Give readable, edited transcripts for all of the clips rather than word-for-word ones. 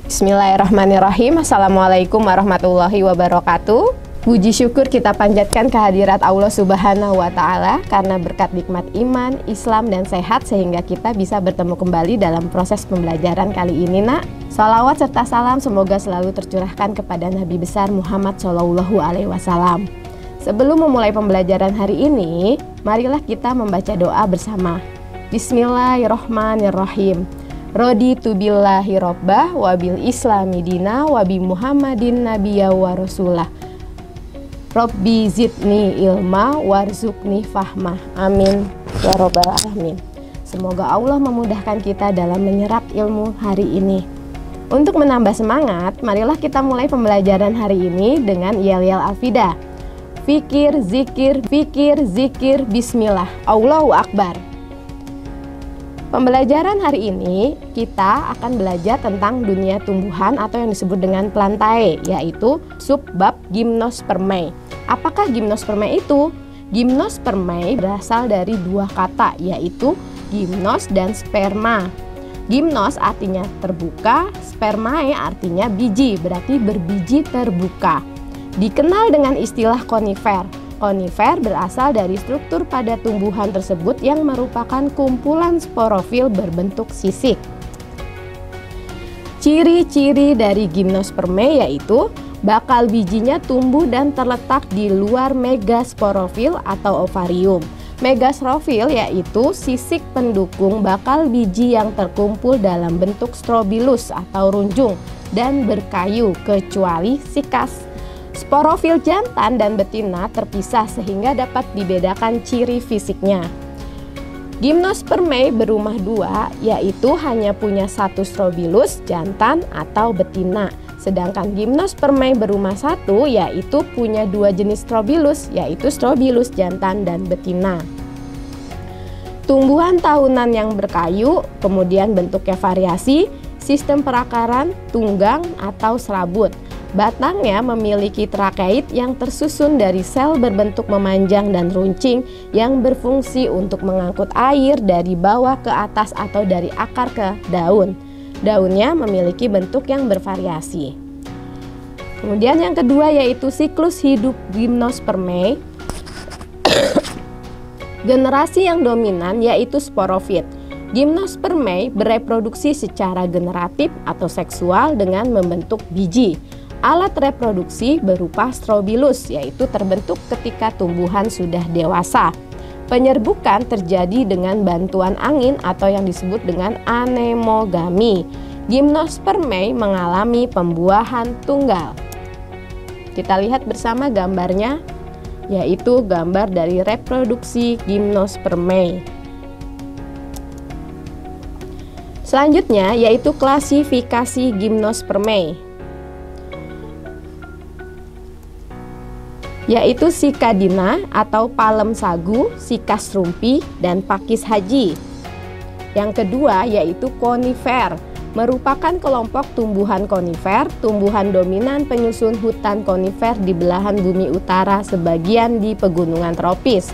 Bismillahirrahmanirrahim. Assalamualaikum warahmatullahi wabarakatuh. Puji syukur kita panjatkan kehadirat Allah Subhanahu wa Ta'ala karena berkat nikmat iman, Islam, dan sehat sehingga kita bisa bertemu kembali dalam proses pembelajaran kali ini, Nak. Salawat serta salam semoga selalu tercurahkan kepada Nabi besar Muhammad SAW. Sebelum memulai pembelajaran hari ini, marilah kita membaca doa bersama. Bismillahirrahmanirrahim. Raditu billahi robbah wabil islami dina wabi muhammadin nabiyya wa rasulah. Rabbi zidni ilma warzuqni fahmah. Amin ya robbal alamin. Semoga Allah memudahkan kita dalam menyerap ilmu hari ini. Untuk menambah semangat, marilah kita mulai pembelajaran hari ini dengan yel-yel alfidah. Fikir, zikir, bismillah, Allahu Akbar. Pembelajaran hari ini kita akan belajar tentang dunia tumbuhan atau yang disebut dengan Plantae, yaitu subbab Gymnospermae. Apakah Gymnospermae itu? Gymnospermae berasal dari dua kata, yaitu gymnos dan sperma. Gymnos artinya terbuka, spermae artinya biji, berarti berbiji terbuka. Dikenal dengan istilah konifer. Konifer berasal dari struktur pada tumbuhan tersebut yang merupakan kumpulan sporofil berbentuk sisik. Ciri-ciri dari Gymnospermae yaitu bakal bijinya tumbuh dan terletak di luar megasporofil atau ovarium. Megasporofil yaitu sisik pendukung bakal biji yang terkumpul dalam bentuk strobilus atau runjung dan berkayu kecuali sikas. Sporofil jantan dan betina terpisah sehingga dapat dibedakan ciri fisiknya. Gymnospermae berumah dua, yaitu hanya punya satu strobilus, jantan atau betina. Sedangkan Gymnospermae berumah satu, yaitu punya dua jenis strobilus, yaitu strobilus jantan dan betina. Tumbuhan tahunan yang berkayu, kemudian bentuknya variasi, sistem perakaran, tunggang atau serabut. Batangnya memiliki trakeit yang tersusun dari sel berbentuk memanjang dan runcing yang berfungsi untuk mengangkut air dari bawah ke atas atau dari akar ke daun. Daunnya memiliki bentuk yang bervariasi. Kemudian yang kedua yaitu siklus hidup Gymnospermae. Generasi yang dominan yaitu sporofit. Gymnospermae bereproduksi secara generatif atau seksual dengan membentuk biji. Alat reproduksi berupa strobilus, yaitu terbentuk ketika tumbuhan sudah dewasa. Penyerbukan terjadi dengan bantuan angin atau yang disebut dengan anemogami. Gymnospermae mengalami pembuahan tunggal. Kita lihat bersama gambarnya, yaitu gambar dari reproduksi Gymnospermae. Selanjutnya yaitu klasifikasi Gymnospermae, yaitu Sikadina atau palem sagu, sikas rumpi, dan pakis haji. Yang kedua yaitu konifer, merupakan kelompok tumbuhan konifer, tumbuhan dominan penyusun hutan konifer di belahan bumi utara sebagian di pegunungan tropis.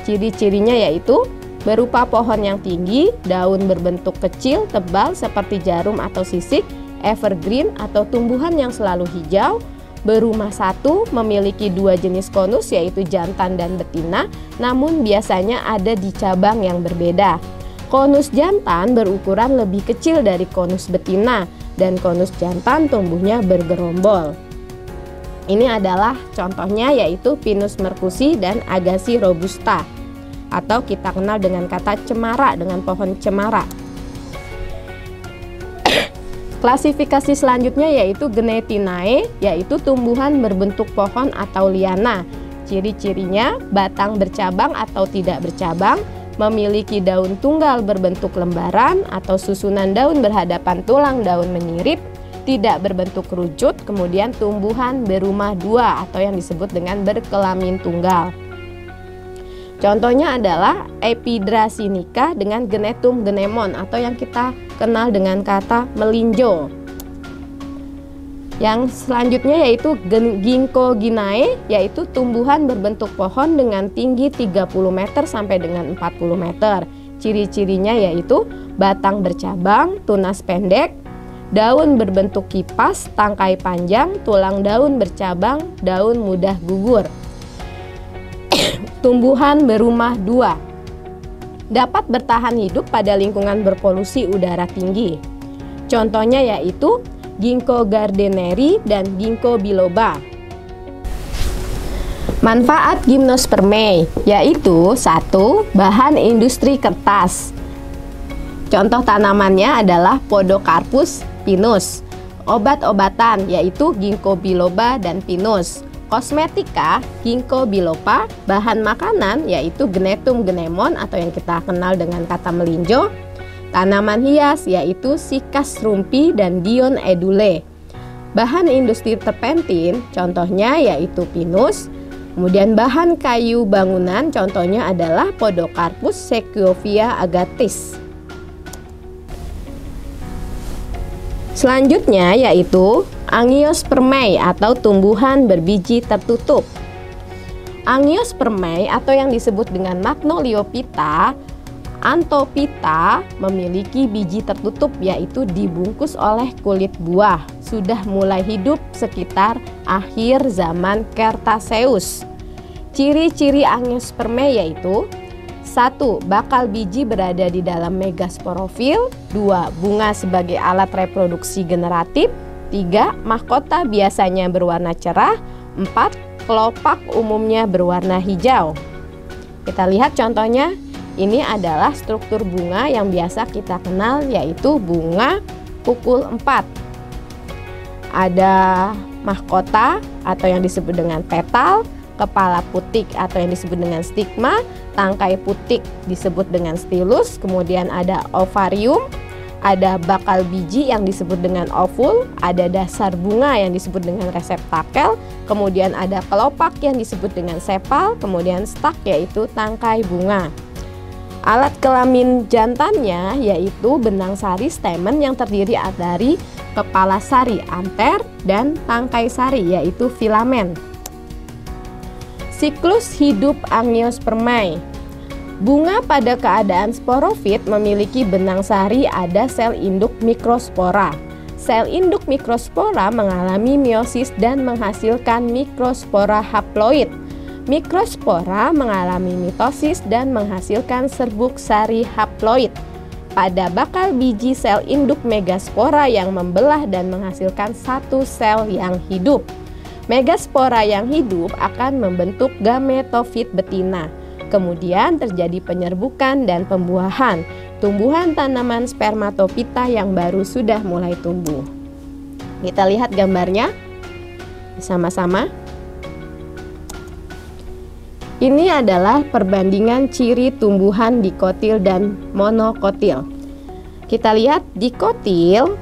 Ciri-cirinya yaitu berupa pohon yang tinggi, daun berbentuk kecil, tebal seperti jarum atau sisik, evergreen atau tumbuhan yang selalu hijau, berumah satu, memiliki dua jenis konus yaitu jantan dan betina, namun biasanya ada di cabang yang berbeda. Konus jantan berukuran lebih kecil dari konus betina dan konus jantan tumbuhnya bergerombol. Ini adalah contohnya yaitu Pinus mercusi dan Agassiz robusta, atau kita kenal dengan kata cemara, dengan pohon cemara. Klasifikasi selanjutnya yaitu Genetinae, yaitu tumbuhan berbentuk pohon atau liana. Ciri-cirinya batang bercabang atau tidak bercabang, memiliki daun tunggal berbentuk lembaran atau susunan daun berhadapan tulang daun menyirip, tidak berbentuk kerucut, kemudian tumbuhan berumah dua atau yang disebut dengan berkelamin tunggal. Contohnya adalah Epidracaenica dengan Genetum genemon atau yang kita kenal dengan kata melinjo. Yang selanjutnya yaitu Ginkgoginae, yaitu tumbuhan berbentuk pohon dengan tinggi 30 meter sampai dengan 40 meter. Ciri-cirinya yaitu batang bercabang, tunas pendek, daun berbentuk kipas, tangkai panjang, tulang daun bercabang, daun mudah gugur. Tumbuhan berumah dua, dapat bertahan hidup pada lingkungan berpolusi udara tinggi. Contohnya yaitu Ginkgo gardneri dan Ginkgo biloba. Manfaat Gymnospermae yaitu 1. Bahan industri kertas. Contoh tanamannya adalah Podocarpus pinus. Obat-obatan yaitu Ginkgo biloba dan pinus. Kosmetika Ginkgo biloba. Bahan makanan yaitu Gnetum gnemon atau yang kita kenal dengan kata melinjo. Tanaman hias yaitu Sikas rumpi dan Dion edule. Bahan industri terpentin contohnya yaitu pinus. Kemudian bahan kayu bangunan contohnya adalah Podocarpus sequoia agathis. Selanjutnya yaitu Angiospermae atau tumbuhan berbiji tertutup. Angiospermae atau yang disebut dengan Magnoliophyta Anthophyta memiliki biji tertutup yaitu dibungkus oleh kulit buah. Sudah mulai hidup sekitar akhir zaman Cretaceous. Ciri-ciri Angiospermae yaitu 1. Bakal biji berada di dalam megasporofil. 2. Bunga sebagai alat reproduksi generatif. 3. Mahkota biasanya berwarna cerah. 4. Kelopak umumnya berwarna hijau. Kita lihat contohnya. Ini adalah struktur bunga yang biasa kita kenal yaitu bunga pukul 4. Ada mahkota atau yang disebut dengan petal, kepala putik atau yang disebut dengan stigma, tangkai putik disebut dengan stilus, kemudian ada ovarium, ada bakal biji yang disebut dengan ovul, ada dasar bunga yang disebut dengan reseptakel, kemudian ada kelopak yang disebut dengan sepal, kemudian stak yaitu tangkai bunga. Alat kelamin jantannya yaitu benang sari stamen yang terdiri dari kepala sari anter dan tangkai sari yaitu filamen. Siklus hidup Angiospermae. Bunga pada keadaan sporofit memiliki benang sari ada sel induk mikrospora. Sel induk mikrospora mengalami meiosis dan menghasilkan mikrospora haploid. Mikrospora mengalami mitosis dan menghasilkan serbuk sari haploid. Pada bakal biji sel induk megaspora yang membelah dan menghasilkan satu sel yang hidup. Megaspora yang hidup akan membentuk gametofit betina. Kemudian terjadi penyerbukan dan pembuahan. Tumbuhan tanaman spermatopita yang baru sudah mulai tumbuh. Kita lihat gambarnya bersama-sama. Ini adalah perbandingan ciri tumbuhan dikotil dan monokotil. Kita lihat dikotil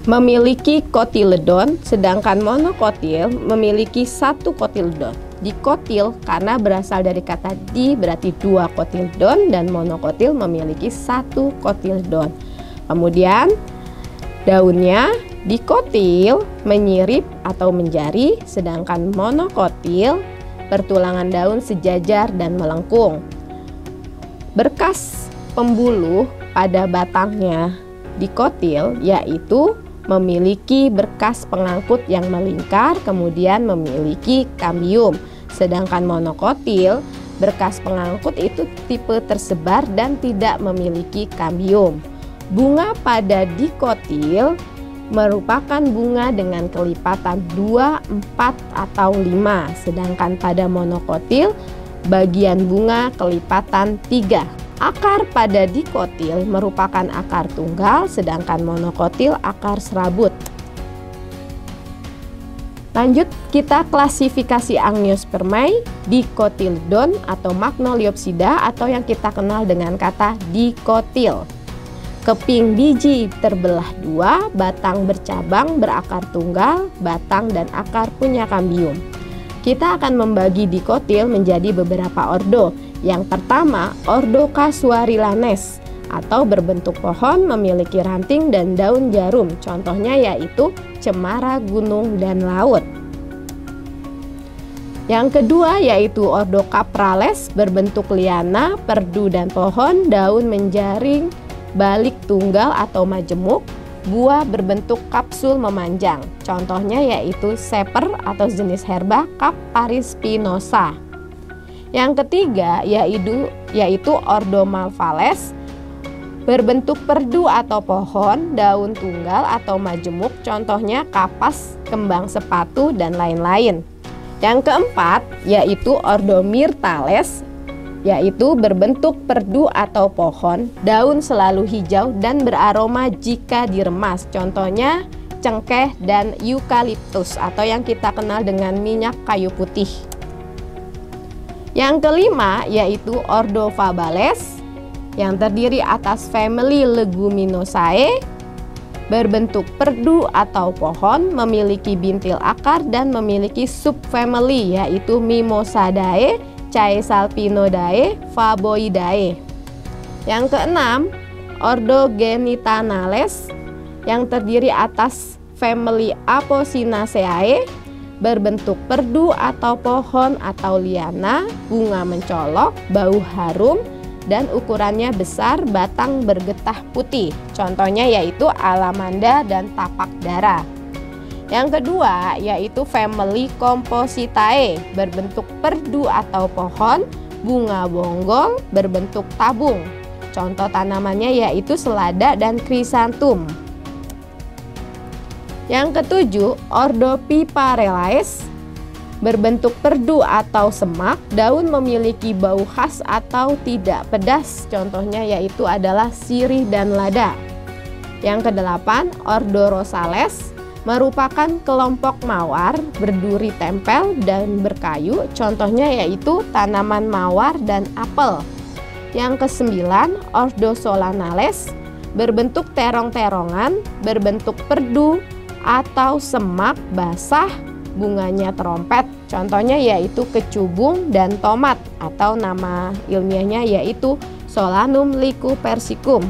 memiliki kotiledon, sedangkan monokotil memiliki satu kotiledon. Dikotil karena berasal dari kata di berarti dua kotiledon dan monokotil memiliki satu kotiledon. Kemudian daunnya dikotil menyirip atau menjari, sedangkan monokotil pertulangan daun sejajar dan melengkung. Berkas pembuluh pada batangnya dikotil yaitu memiliki berkas pengangkut yang melingkar, kemudian memiliki kambium. Sedangkan monokotil berkas pengangkut itu tipe tersebar dan tidak memiliki kambium. Bunga pada dikotil merupakan bunga dengan kelipatan 2, 4, atau 5. Sedangkan pada monokotil bagian bunga kelipatan 3. Akar pada dikotil merupakan akar tunggal, sedangkan monokotil akar serabut. Lanjut kita klasifikasi Angiospermae, Dicotyledon atau Magnoliopsida atau yang kita kenal dengan kata dikotil. Keping biji terbelah dua, batang bercabang, berakar tunggal, batang dan akar punya kambium. Kita akan membagi dikotil menjadi beberapa ordo. Yang pertama, ordo Casuarillanes atau berbentuk pohon, memiliki ranting dan daun jarum. Contohnya yaitu cemara gunung dan laut. Yang kedua yaitu ordo Caprales, berbentuk liana, perdu dan pohon, daun menjaring, balik tunggal atau majemuk, buah berbentuk kapsul memanjang. Contohnya yaitu seper atau jenis herba Capparis spinosa. Yang ketiga yaitu Ordo Malvales, berbentuk perdu atau pohon, daun tunggal atau majemuk, contohnya kapas, kembang sepatu, dan lain-lain. Yang keempat yaitu Ordo Myrtales, yaitu berbentuk perdu atau pohon, daun selalu hijau dan beraroma jika diremas, contohnya cengkeh dan eukaliptus atau yang kita kenal dengan minyak kayu putih. Yang kelima yaitu Ordo Fabales, yang terdiri atas family Leguminosae, berbentuk perdu atau pohon, memiliki bintil akar dan memiliki subfamily yaitu Mimosadae, Caesalpinidae, Faboidae. Yang keenam, Ordo Genitanales, yang terdiri atas family Apocynaceae, berbentuk perdu atau pohon atau liana, bunga mencolok, bau harum, dan ukurannya besar, batang bergetah putih. Contohnya yaitu alamanda dan tapak dara. Yang kedua yaitu family Compositae, berbentuk perdu atau pohon, bunga bonggol, berbentuk tabung. Contoh tanamannya yaitu selada dan krisantum. Yang ketujuh Ordo Piparelae, berbentuk perdu atau semak, daun memiliki bau khas atau tidak pedas, contohnya yaitu adalah sirih dan lada. Yang kedelapan Ordo Rosales, merupakan kelompok mawar berduri tempel dan berkayu, contohnya yaitu tanaman mawar dan apel. Yang kesembilan Ordo Solanales, berbentuk terong-terongan, berbentuk perdu atau semak basah, bunganya trompet, contohnya yaitu kecubung dan tomat atau nama ilmiahnya yaitu Solanum lycopersicum.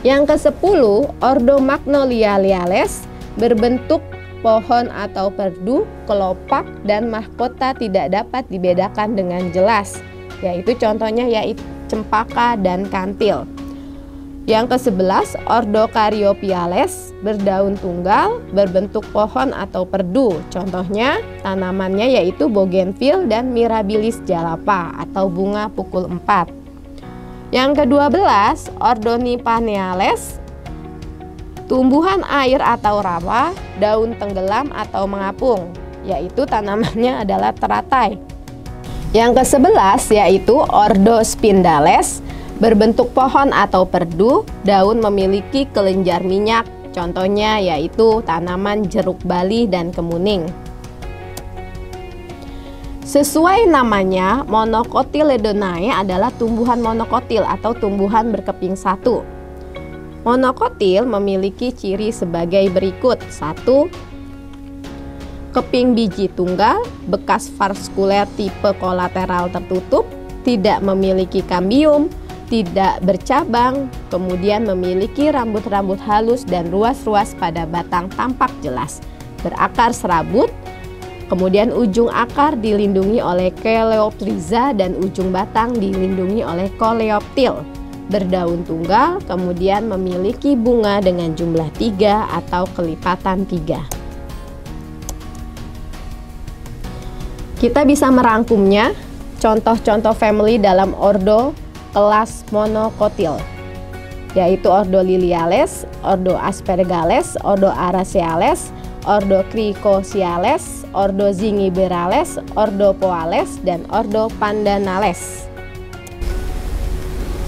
Yang ke-10 Ordo Magnoliales, berbentuk pohon atau perdu, kelopak, dan mahkota tidak dapat dibedakan dengan jelas, yaitu contohnya yaitu cempaka dan kantil. Yang ke-11 Ordo Caryophyales, berdaun tunggal, berbentuk pohon atau perdu, contohnya tanamannya yaitu bougainville dan mirabilis jalapa atau bunga pukul 4. Yang ke-12 Ordo Niphaneales, tumbuhan air atau rawa, daun tenggelam atau mengapung, yaitu tanamannya adalah teratai. Yang ke-11 yaitu Ordo Spindales, berbentuk pohon atau perdu, daun memiliki kelenjar minyak, contohnya yaitu tanaman jeruk bali dan kemuning. Sesuai namanya, Monocotyledonae adalah tumbuhan monokotil atau tumbuhan berkeping satu. Monokotil memiliki ciri sebagai berikut. 1. Keping biji tunggal, bekas vaskuler tipe kolateral tertutup, tidak memiliki kambium, tidak bercabang, kemudian memiliki rambut-rambut halus dan ruas-ruas pada batang tampak jelas, berakar serabut, kemudian ujung akar dilindungi oleh Coleoptryza dan ujung batang dilindungi oleh Coleoptile, berdaun tunggal, kemudian memiliki bunga dengan jumlah 3 atau kelipatan 3. Kita bisa merangkumnya, contoh-contoh family dalam ordo kelas monokotil, yaitu Ordo Liliales, Ordo Aspergales, Ordo Araceales, Ordo Cricosiales, Ordo Zingiberales, Ordo Poales, dan Ordo Pandanales.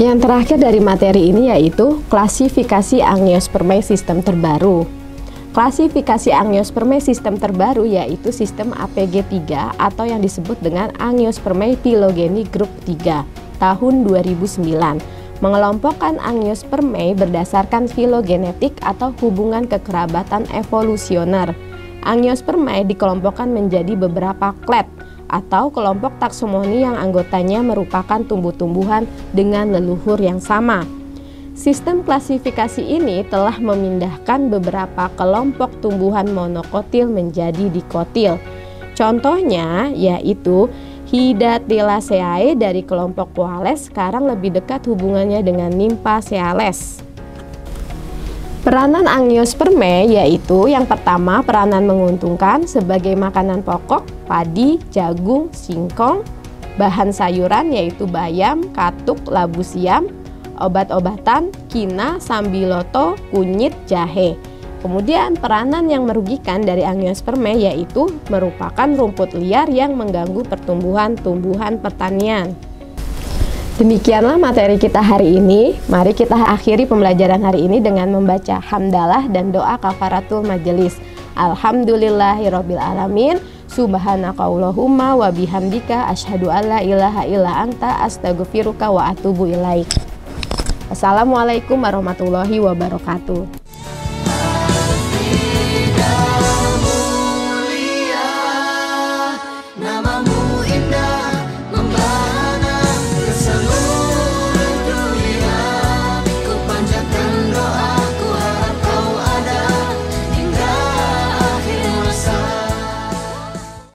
Yang terakhir dari materi ini yaitu klasifikasi Angiospermae sistem terbaru. Klasifikasi Angiospermae sistem terbaru yaitu sistem APG3 atau yang disebut dengan Angiospermae Phylogeny Group 3 tahun 2009, mengelompokkan Angiospermae berdasarkan filogenetik atau hubungan kekerabatan evolusioner. Angiospermae dikelompokkan menjadi beberapa clade atau kelompok taksomoni yang anggotanya merupakan tumbuh-tumbuhan dengan leluhur yang sama. Sistem klasifikasi ini telah memindahkan beberapa kelompok tumbuhan monokotil menjadi dikotil. Contohnya yaitu Hidatilaceae dari kelompok Poales sekarang lebih dekat hubungannya dengan Nymphaceales. Peranan Angiospermae yaitu yang pertama peranan menguntungkan sebagai makanan pokok, padi, jagung, singkong, bahan sayuran yaitu bayam, katuk, labu siam, obat-obatan, kina, sambiloto, kunyit, jahe. Kemudian peranan yang merugikan dari Angiospermae yaitu merupakan rumput liar yang mengganggu pertumbuhan pertanian. Demikianlah materi kita hari ini. Mari kita akhiri pembelajaran hari ini dengan membaca hamdalah dan doa kafaratul majelis. Alhamdulillahirabbil alamin. Subhanakallahumma wa bihamdika asyhadu alla ilaha illa anta astaghfiruka wa atubu ilaik. Assalamualaikum warahmatullahi wabarakatuh.